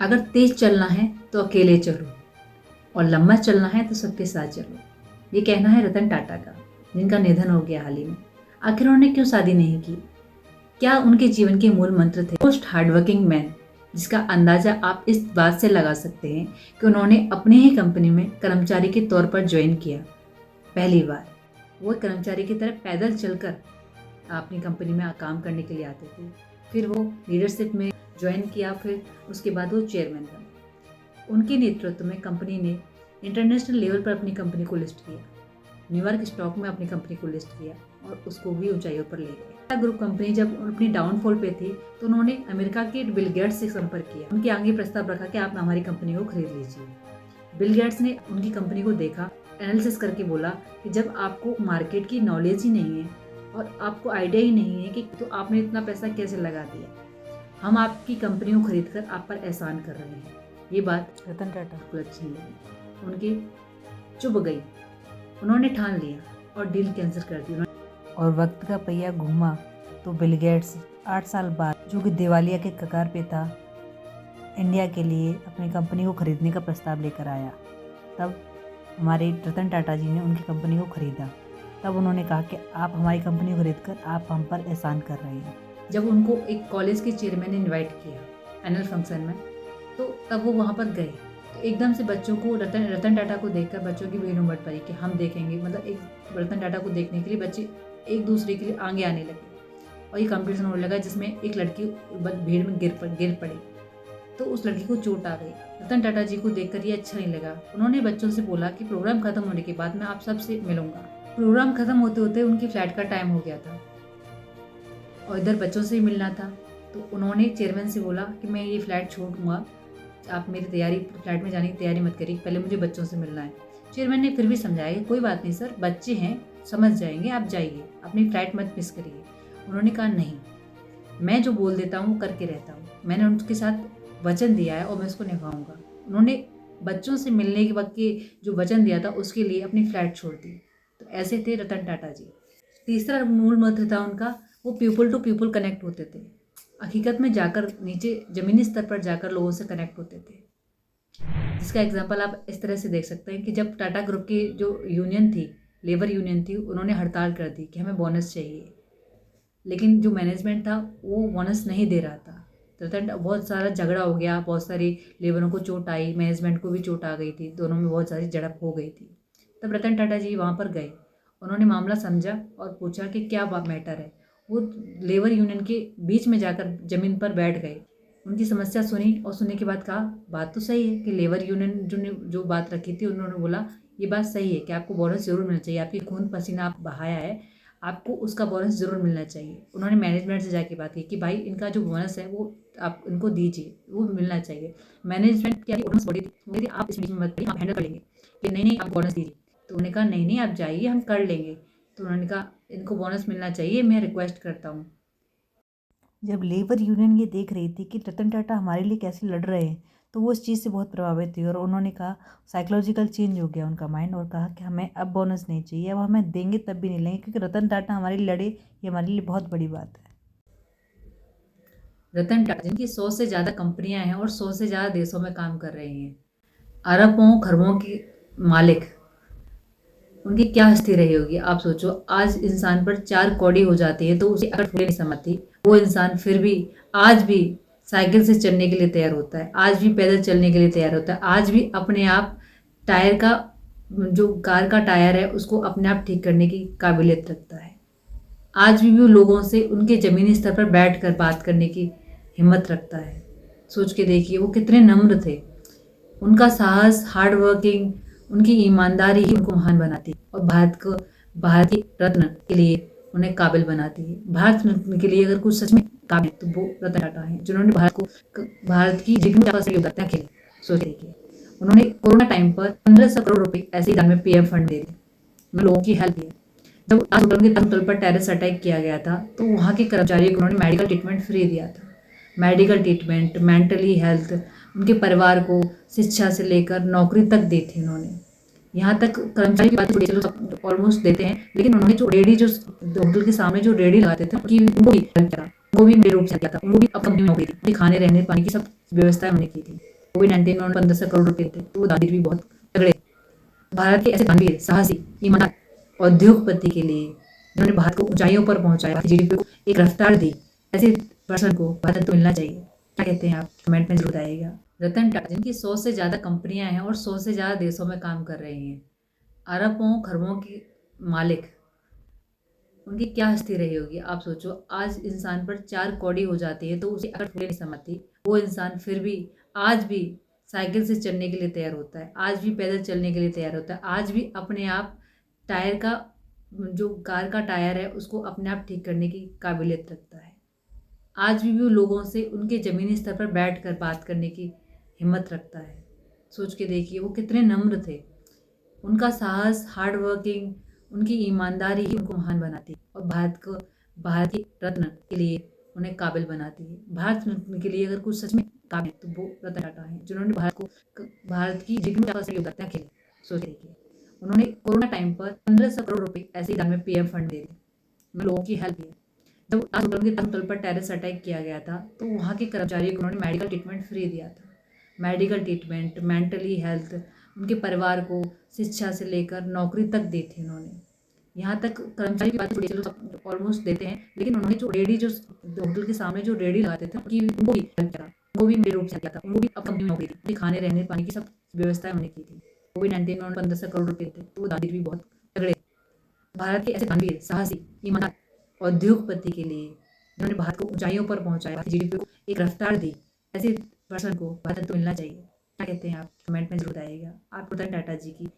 अगर तेज चलना है तो अकेले चलो और लंबा चलना है तो सबके साथ चलो। ये कहना है रतन टाटा का, जिनका निधन हो गया हाल ही में। आखिर उन्होंने क्यों शादी नहीं की? क्या उनके जीवन के मूल मंत्र थे? मोस्ट हार्डवर्किंग मैन, जिसका अंदाजा आप इस बात से लगा सकते हैं कि उन्होंने अपने ही कंपनी में कर्मचारी के तौर पर ज्वाइन किया। पहली बार वो कर्मचारी की तरह पैदल चलकर अपनी कंपनी में काम करने के लिए आते थे। फिर वो लीडरशिप में ज्वाइन किया, फिर उसके बाद वो चेयरमैन बने। उनके नेतृत्व में कंपनी ने इंटरनेशनल लेवल पर अपनी कंपनी को लिस्ट किया, न्यूयॉर्क स्टॉक में अपनी कंपनी को लिस्ट किया और उसको भी ऊंचाइयों पर ले गए। टाटा ग्रुप कंपनी जब अपनी डाउनफॉल पे थी तो उन्होंने अमेरिका के बिल गेट्स से संपर्क किया। उनके आगे प्रस्ताव रखा कि आप हमारी कंपनी को खरीद लीजिए। बिल गेट्स ने उनकी कंपनी को देखा, एनालिसिस करके बोला कि जब आपको मार्केट की नॉलेज ही नहीं है और आपको आइडिया ही नहीं है कि तो आपने इतना पैसा कैसे लगा दिया, हम आपकी कंपनी को खरीद कर आप पर एहसान कर रहे हैं। ये बात रतन टाटा को अच्छी नहीं लगी, उनकी चुभ गई। उन्होंने ठान लिया और डील कैंसिल कर दी। और वक्त का पहिया घूमा तो बिल गेट्स 8 साल बाद, जो कि दिवालिया के कगार पे था, इंडिया के लिए अपनी कंपनी को खरीदने का प्रस्ताव लेकर आया। तब हमारे रतन टाटा जी ने उनकी कंपनी को खरीदा। तब उन्होंने कहा कि आप हमारी कंपनी को खरीद कर आप हम पर एहसान कर रहे हैं। जब उनको एक कॉलेज के चेयरमैन ने इनवाइट किया एनुअल फंक्शन में, तो तब वो वहाँ पर गए। तो एकदम से बच्चों को रतन टाटा को देखकर बच्चों की भीड़ उमड़ पड़ी कि हम देखेंगे। मतलब एक रतन टाटा को देखने के लिए बच्चे एक दूसरे के लिए आगे आने लगे और ये कंपटीशन होने लगा, जिसमें एक लड़की भीड़ में गिर पड़ी तो उस लड़की को चोट आ गई। रतन टाटा जी को देखकर ये अच्छा नहीं लगा। उन्होंने बच्चों से बोला कि प्रोग्राम खत्म होने के बाद मैं आप सबसे मिलूंगा। प्रोग्राम खत्म होते होते उनकी फ्लाइट का टाइम हो गया था और इधर बच्चों से ही मिलना था। तो उन्होंने चेयरमैन से बोला कि मैं ये फ्लाइट छोड़ दूंगा, आप मेरी फ्लाइट में जाने की तैयारी मत करिए, पहले मुझे बच्चों से मिलना है। चेयरमैन ने फिर भी समझाया कि कोई बात नहीं सर, बच्चे हैं, समझ जाएंगे, आप जाइए, अपनी फ्लाइट मत मिस करिए। उन्होंने कहा नहीं, मैं जो बोल देता हूँ करके रहता हूँ, मैंने उनके साथ वचन दिया है और मैं उसको निभाऊंगा। उन्होंने बच्चों से मिलने के वक्त के जो वचन दिया था उसके लिए अपनी फ्लाइट छोड़ दी। तो ऐसे थे रतन टाटा जी। तीसरा मूल मंत्र था उनका, वो पीपल टू पीपल कनेक्ट होते थे। हकीकत में जाकर नीचे ज़मीनी स्तर पर जाकर लोगों से कनेक्ट होते थे। जिसका एग्जांपल आप इस तरह से देख सकते हैं कि जब टाटा ग्रुप की जो यूनियन थी, लेबर यूनियन थी, उन्होंने हड़ताल कर दी कि हमें बोनस चाहिए, लेकिन जो मैनेजमेंट था वो बोनस नहीं दे रहा था। तो बहुत सारा झगड़ा हो गया, बहुत सारी लेबरों को चोट आई, मैनेजमेंट को भी चोट आ गई थी, दोनों में बहुत सारी झड़प हो गई थी। तब रतन टाटा जी वहाँ पर गए, उन्होंने मामला समझा और पूछा कि क्या मैटर है। वो लेबर यूनियन के बीच में जाकर ज़मीन पर बैठ गए, उनकी समस्या सुनी और सुनने के बाद कहा बात तो सही है कि लेबर यूनियन जो बात रखी थी, उन्होंने बोला ये बात सही है कि आपको बोनस ज़रूर मिलना चाहिए, आपकी खून पसीना आप बहाया है, आपको उसका बोनस ज़रूर मिलना चाहिए। उन्होंने मैनेजमेंट से जाके बात की कि भाई इनका जो बोनस है वो आप इनको दीजिए, वो मिलना चाहिए। मैनेजमेंट की बॉडी थी, आप इस बीच में मत आइए, आप हैंडल कर लेंगे कि नहीं आप बोनस दीजिए। तो उन्होंने कहा नहीं आप जाइए, हम कर लेंगे। तो उन्होंने कहा इनको बोनस मिलना चाहिए, मैं रिक्वेस्ट करता हूँ। जब लेबर यूनियन ये देख रही थी कि रतन टाटा हमारे लिए कैसे लड़ रहे हैं, तो वो इस चीज़ से बहुत प्रभावित हुई और उन्होंने कहा, साइकोलॉजिकल चेंज हो गया उनका माइंड, और कहा कि हमें अब बोनस नहीं चाहिए, अब हमें देंगे तब भी नहीं लेंगे, क्योंकि रतन टाटा हमारे लिए लड़े, ये हमारे लिए बहुत बड़ी बात है। रतन टाटा जिनकी 100 से ज़्यादा कंपनियां हैं और 100 से ज़्यादा देशों में काम कर रही हैं, अरबों खरबों के मालिक, उनकी क्या हस्ती रही होगी। आप सोचो, आज इंसान पर 4 कौड़ी हो जाती है तो उसे अगर फूले नहीं समझती, वो इंसान फिर भी आज भी साइकिल से चलने के लिए तैयार होता है, आज भी पैदल चलने के लिए तैयार होता है, आज भी अपने आप टायर का जो कार का टायर है उसको अपने आप ठीक करने की काबिलियत रखता है। आज भी वो लोगों से उनके ज़मीनी स्तर पर बैठकर बात करने की हिम्मत रखता है। सोच के देखिए वो कितने नम्र थे। उनका साहस, हार्ड वर्किंग, उनकी ईमानदारी ही उनको महान बनाती है और भारत की रत्न के लिए उन्हें काबिल बनाती है। भारत रत्न के लिए अगर कुछ सच में काबिल तो वो रतन टाटा हैं, जिन्होंने भारत की जिग्नता से योगदान किया। सोच देखिए, उन्होंने कोरोना टाइम पर 1500 करोड़ रुपए ऐसे ही दान में पीएम फंड दे दिए, लोगों की हेल्प की। जब ताज होटल के तल पर टेररिस्ट अटैक किया गया था तो वहाँ के कर्मचारियों को उन्होंने मेडिकल ट्रीटमेंट फ्री दिया था। मेडिकल ट्रीटमेंट, मेंटली हेल्थ, उनके परिवार को शिक्षा से लेकर नौकरी तक दी थी उन्होंने। यहाँ तक कर्मचारी की बात चलो ऑलमोस्ट देते हैं, लेकिन उन्होंने जो रेडी, जो होटल के सामने जो रेडी लगाते थे उनको भी हेल्प करा, वो भी मेरे रूप से किया था, उनको भी अब कंपनी में नौकरी थी, उनके खाने रहने पानी की सब व्यवस्था उन्होंने की थी। कोविड-19 में उन्होंने 1500 करोड़ रुपए थे, तो वो दादी भी बहुत तगड़े। भारत के ऐसे दानवीर, साहसी, ईमानदार उद्योगपति के लिए जिन्होंने भारत को ऊंचाइयों पर पहुंचाया, जीडीपी को एक रफ्तार दी, ऐसे पर्सन को भारत तो मिलना चाहिए। क्या कहते हैं आप? कमेंट में जरूर बताइएगा। रतन टाटा जिनकी 100 से ज़्यादा कंपनियां हैं और 100 से ज़्यादा देशों में काम कर रही हैं, अरबों खरबों के मालिक, उनकी क्या हस्ती रही होगी आप सोचो। आज इंसान पर 4 कौड़ी हो जाती है तो उसे अगर फूले नहीं समाती, वो इंसान फिर भी आज भी साइकिल से चलने के लिए तैयार होता है, आज भी पैदल चलने के लिए तैयार होता है, आज भी अपने आप टायर का, जो कार का टायर है उसको अपने आप ठीक करने की काबिलियत रखता है। आज भी वो लोगों से उनके ज़मीनी स्तर पर बैठ कर बात करने की हिम्मत रखता है। सोच के देखिए वो कितने नम्र थे। उनका साहस, हार्ड वर्किंग, उनकी ईमानदारी ही उनको महान बनाती है और भारत की रत्न के लिए उन्हें काबिल बनाती है। भारत रत्न के लिए अगर कुछ सच में काबिल है तो वो रतन टाटा हैं, जिन्होंने भारत की जीडीपी में 50% योगदान रखा है। सोच देखिए, उन्होंने कोरोना टाइम पर 1500 करोड़ रुपए ऐसे ही दान में पीएम फंड दे दिए, उन्होंने लोगों की हेल्प की। जब ताज होटल पर टेररिस्ट अटैक किया गया था तो वहाँ के कर्मचारियों को उन्होंने मेडिकल ट्रीटमेंट फ्री दिया था। मेडिकल ट्रीटमेंट, मेंटली हेल्थ, उनके परिवार को शिक्षा से लेकर नौकरी तक दी थी उन्होंने। यहाँ तक कर्मचारी की बात तो चलो सब ऑलमोस्ट देते हैं, लेकिन उन्होंने जो रेडी, जो होटल के सामने जो रेडी लगाते थे उनको भी हेल्प करा, उनको भी मेरे रूप से किया था, उनको भी अब कंपनी में नौकरी थी, उनके खाने रहने पानी की सब व्यवस्था उन्होंने की थी। कोविड-19 में उन्होंने 1500 करोड़ रुपए थे, तो वो दादी भी बहुत तगड़े। भारत के ऐसे दानवीर, साहसी, ईमानदार उद्योगपति के लिए जिन्होंने भारत को ऊंचाइयों पर पहुंचाया, जीडीपी को एक रफ्तार दी, ऐसे पर्सन को भारत तो मिलना चाहिए। क्या कहते हैं आप? कमेंट में जरूर बताइएगा। आप रतन टाटा जी की